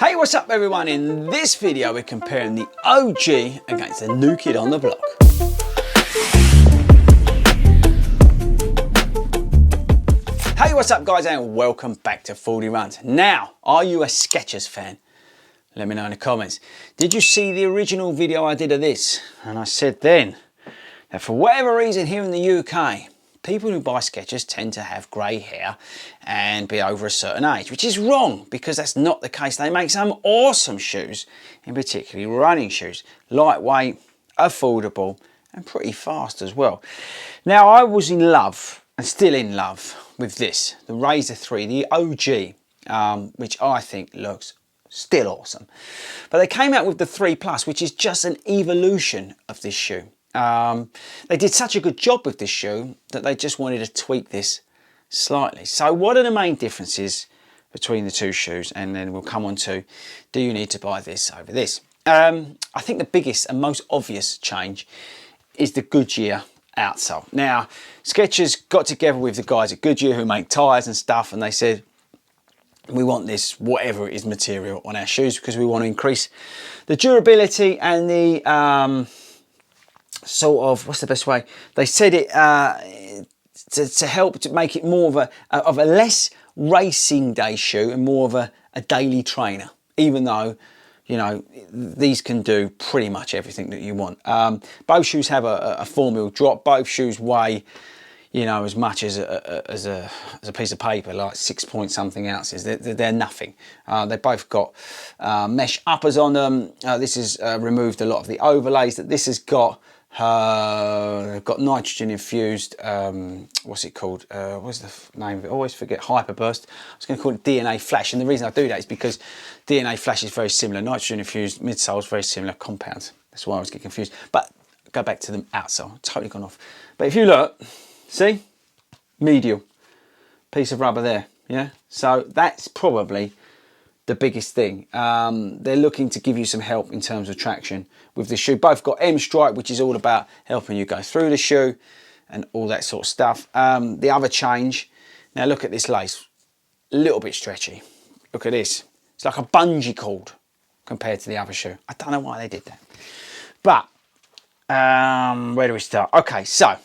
Hey, what's up everyone? In this video we're comparing the OG against the new kid on the block. Hey, what's up guys, and welcome back to FORDY RUNS. Now, are you a Skechers fan? Let me know in the comments. Did you see the original video I did of this? And I said then that for whatever reason here in the UK, people who buy Skechers tend to have grey hair and be over a certain age, which is wrong because that's not the case. They make some awesome shoes, in particularly running shoes. Lightweight, affordable, and pretty fast as well. Now, I was in love, and still in love, with this, the Razor 3, the OG, which I think looks still awesome. But they came out with the 3 Plus, which is just an evolution of this shoe. They did such a good job with this shoe that they just wanted to tweak this slightly. So what are the main differences between the two shoes? And then we'll come on to, do you need to buy this over this? I think the biggest and most obvious change is the Goodyear outsole. Now, Skechers got together with the guys at Goodyear who make tyres and stuff, and they said, we want this, whatever it is, material on our shoes because we want to increase the durability and the sort of, what's the best way? They said it to help to make it more of a less racing day shoe and more of a daily trainer, even though, you know, these can do pretty much everything that you want. Both shoes have a 4mm drop. Both shoes weigh, you know, as much as a piece of paper, like 6 point something ounces. They're nothing. They both got mesh uppers on them. This has removed a lot of the overlays that this has got. They've got nitrogen infused, what's it called? What's the name of it? I always forget. Hyperburst. I was going to call it DNA Flash, and the reason I do that is because DNA Flash is very similar. Nitrogen infused midsole is very similar compounds. That's why I always get confused. But go back to the outsole. Totally gone off. But if you look, see, medial piece of rubber there. Yeah. So that's probably the biggest thing. They're looking to give you some help in terms of traction with the shoe. Both got M stripe, which is all about helping you go through the shoe and all that sort of stuff. The other change, now look at this lace, a little bit stretchy. Look at this, it's like a bungee cord compared to the other shoe. I don't know why they did that. But where do we start? Okay, so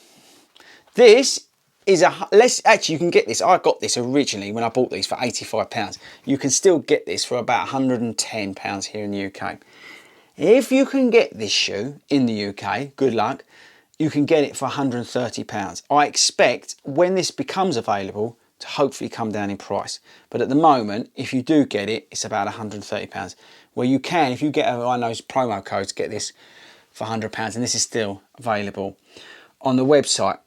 this is actually, you can get this. I got this originally when I bought these for £85. You can still get this for about £110 here in the UK. If you can get this shoe in the UK, good luck, you can get it for £130. I expect when this becomes available to hopefully come down in price. But at the moment, if you do get it, it's about £130. Where you can, if you get one of those promo codes, get this for £100, and this is still available on the website.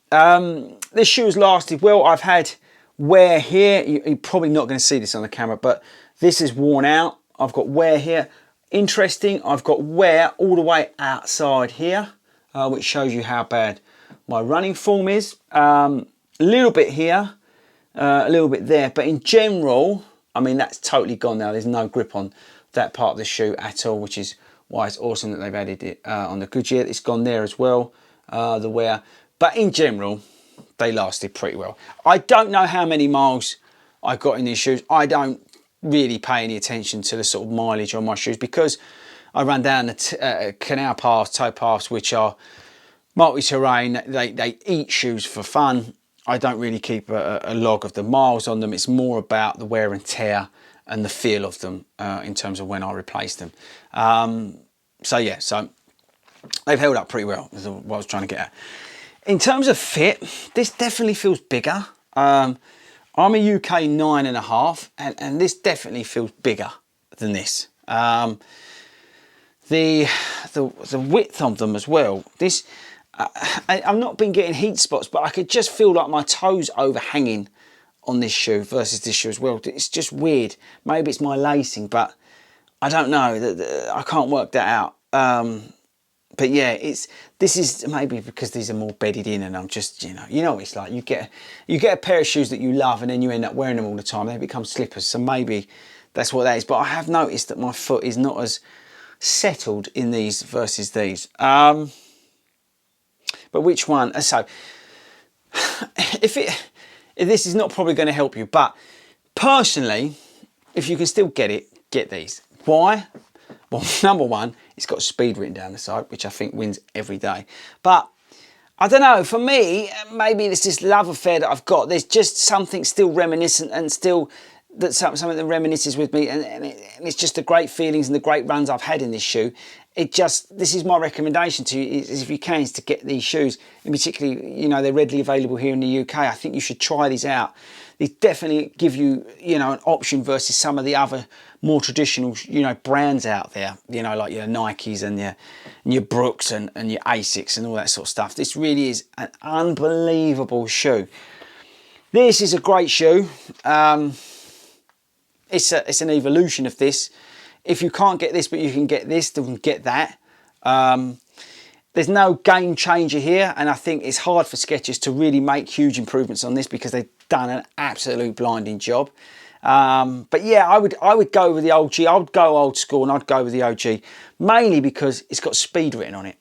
This shoe has lasted well. I've had wear here. You're probably not going to see this on the camera, but this is worn out. I've got wear here. Interesting, I've got wear all the way outside here, which shows you how bad my running form is. A little bit here, a little bit there, but in general, I mean, that's totally gone now. There's no grip on that part of the shoe at all, which is why it's awesome that they've added it on the Goodyear. It's gone there as well, the wear. But in general, they lasted pretty well. I don't know how many miles I got in these shoes. I don't really pay any attention to the sort of mileage on my shoes because I run down the canal paths, tow paths, which are multi-terrain. They eat shoes for fun. I don't really keep a log of the miles on them. It's more about the wear and tear and the feel of them in terms of when I replace them. So yeah, so they've held up pretty well, is what I was trying to get at. In terms of fit, this definitely feels bigger. I'm a UK 9.5, and this definitely feels bigger than this. The width of them as well. This, I've not been getting heat spots, but I could just feel like my toes overhanging on this shoe versus this shoe as well. It's just weird. Maybe it's my lacing, but I don't know. I can't work that out. But yeah, this is maybe because these are more bedded in, and I'm just, you know what it's like. You get a pair of shoes that you love, and then you end up wearing them all the time. They become slippers. So maybe that's what that is. But I have noticed that my foot is not as settled in these versus these. But which one? So if this is not probably going to help you, but personally, if you can still get it, get these. Why? Well, number one, it's got speed written down the side, which I think wins every day. But I don't know, for me, maybe it's this love affair that I've got. There's just something still reminiscent and still something that reminisces with me, and it's just the great feelings and the great runs I've had in this shoe. This is my recommendation to you, is if you can, is to get these shoes, and particularly, you know, they're readily available here in the UK. I think you should try these out. They definitely give you, you know, an option versus some of the other more traditional, you know, brands out there, you know, like your Nikes and your Brooks and your Asics and all that sort of stuff. This really is an unbelievable shoe. This is a great shoe. It's an evolution of this. If you can't get this, but you can get this, then get that. There's no game changer here, and I think it's hard for Skechers to really make huge improvements on this because they've done an absolute blinding job. But yeah, I would go with the OG. I would go old school, and I'd go with the OG, mainly because it's got speed written on it.